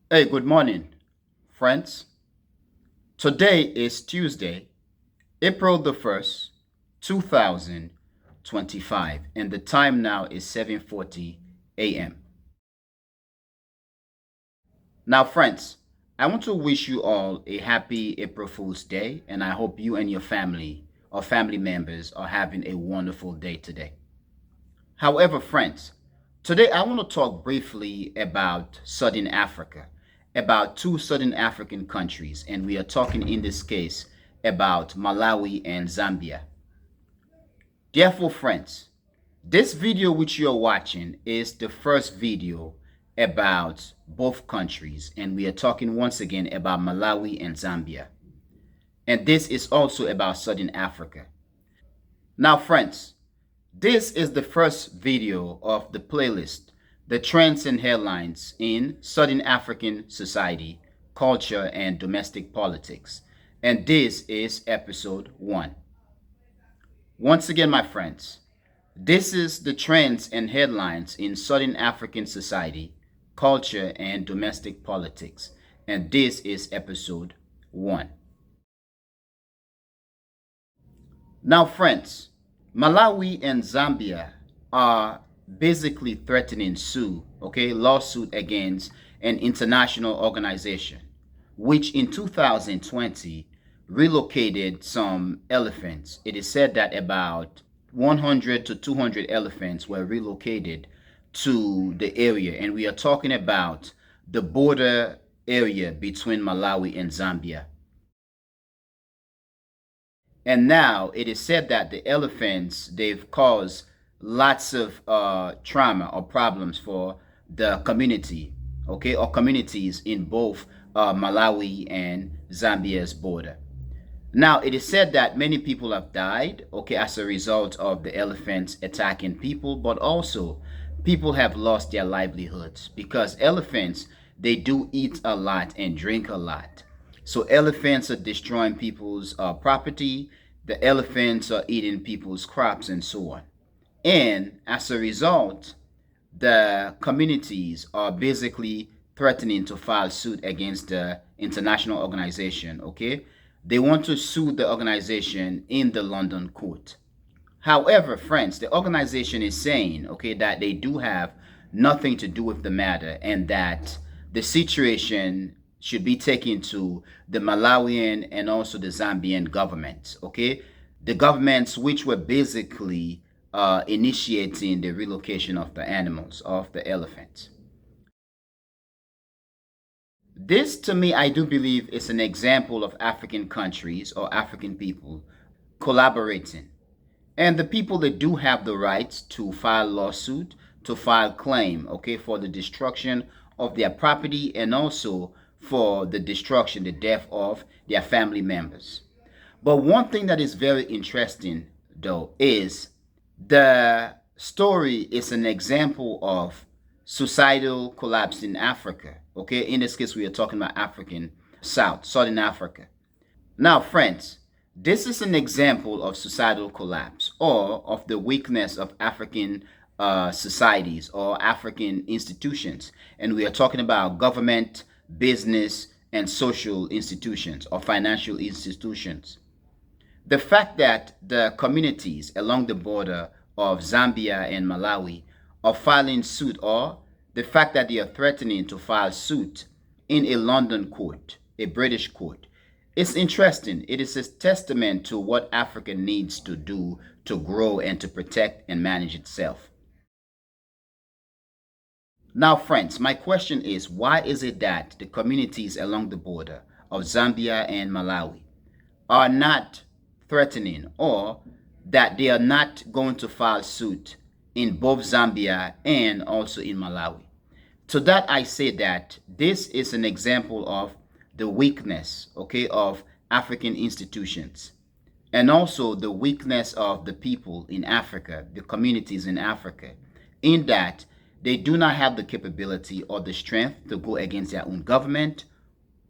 Hey, good morning, friends. Today is Tuesday, April the 1st, 2025, and the time now is 7:40 a.m. Now, friends, I want to wish you all a happy April Fool's Day, and I hope you and your family or family members are having a wonderful day today. However, friends, today I want to talk briefly about Southern Africa, about two Southern African countries, and we are talking in this case about Malawi and Zambia. Therefore, friends, this video which you're watching is the first video about both countries, and we are talking once again about Malawi and Zambia. And this is also about Southern Africa. Now, friends, this is the first video of the playlist, The Trends and Headlines in Southern African Society, Culture and Domestic Politics. And this is episode 1. Once again, my friends, this is the trends and headlines in Southern African society, culture and domestic politics. And this is episode 1. Now, friends, Malawi and Zambia are basically threatening lawsuit against an international organization, which in 2020 relocated some elephants. It is said that about 100 to 200 elephants were relocated to the area, and we are talking about the border area between Malawi and Zambia. And now it is said that the elephants, they've caused lots of trauma or problems for the community, or communities in both Malawi and Zambia's border. Now it is said that many people have died, as a result of the elephants attacking people, but also people have lost their livelihoods because elephants, they do eat a lot and drink a lot. So elephants are destroying people's property. The elephants are eating people's crops and so on. And as a result, the communities are basically threatening to file suit against the international organization. They want to sue the organization in the London court. However, friends, the organization is saying, that they do have nothing to do with the matter and that the situation should be taken to the Malawian and also the Zambian governments, the governments which were basically initiating the relocation of the animals, of the elephants. This, to me, I do believe is an example of African countries or African people collaborating. And the people that do have the rights to file lawsuit, to file claim, for the destruction of their property and also for the destruction, the death of their family members. But one thing that is very interesting, though, is the story is an example of societal collapse in Africa. In this case, we are talking about African Southern Africa. Now, friends, this is an example of societal collapse or of the weakness of African societies or African institutions. And we are talking about government, business, and social institutions or financial institutions. The fact that the communities along the border of Zambia and Malawi are filing suit, or the fact that they are threatening to file suit in a London court, a British court, it's interesting. It is a testament to what Africa needs to do to grow and to protect and manage itself. Now, friends, my question is, why is it that the communities along the border of Zambia and Malawi are not threatening, or that they are not going to file suit in both Zambia and also in Malawi? To that I say that this is an example of the weakness, of African institutions, and also the weakness of the people in Africa, the communities in Africa, in that they do not have the capability or the strength to go against their own government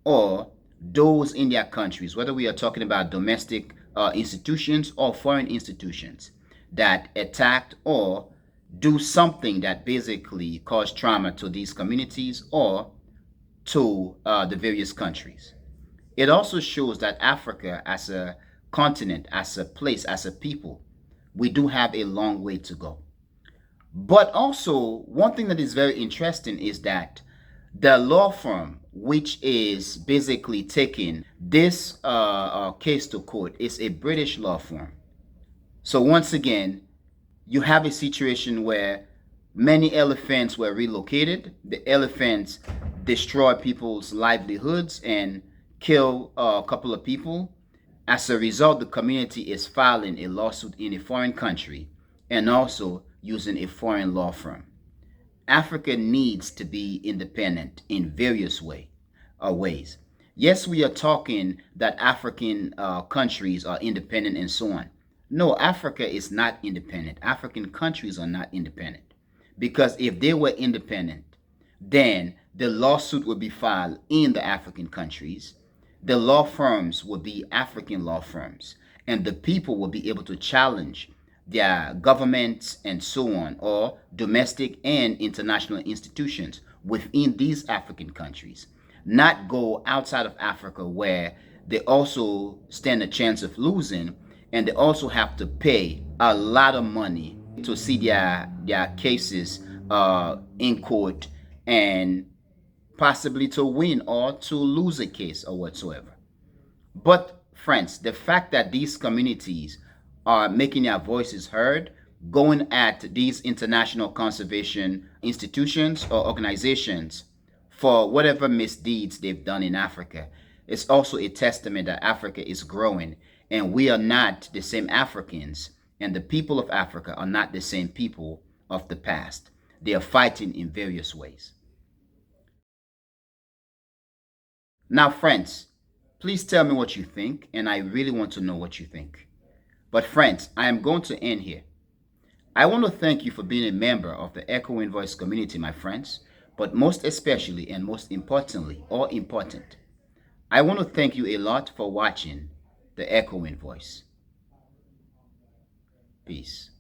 or those in their countries, whether we are talking about domestic institutions or foreign institutions that attacked or do something that basically caused trauma to these communities or to the various countries. It also shows that Africa as a continent, as a place, as a people, we do have a long way to go. But also, one thing that is very interesting is that the law firm, which is basically taking this case to court, is a British law firm. So once again, you have a situation where many elephants were relocated. The elephants destroy people's livelihoods and kill a couple of people. As a result, the community is filing a lawsuit in a foreign country and also using a foreign law firm. Africa needs to be independent in various ways. Yes, we are talking that African countries are independent and so on. No, Africa is not independent. African countries are not independent. Because if they were independent, then the lawsuit would be filed in the African countries. The law firms would be African law firms. And the people will be able to challenge their governments and so on, or domestic and international institutions within these African countries. Not go outside of Africa where they also stand a chance of losing, and they also have to pay a lot of money to see their cases in court, and possibly to win or to lose a case or whatsoever. But friends, the fact that these communities are making their voices heard, going at these international conservation institutions or organizations for whatever misdeeds they've done in Africa, is also a testament that Africa is growing, and we are not the same Africans, and the people of Africa are not the same people of the past. They are fighting in various ways. Now, friends, please tell me what you think, and I really want to know what you think. But friends, I am going to end here. I want to thank you for being a member of the Echoing Voice community, my friends, but most especially and most importantly, or important, I want to thank you a lot for watching the Echoing Voice. Peace.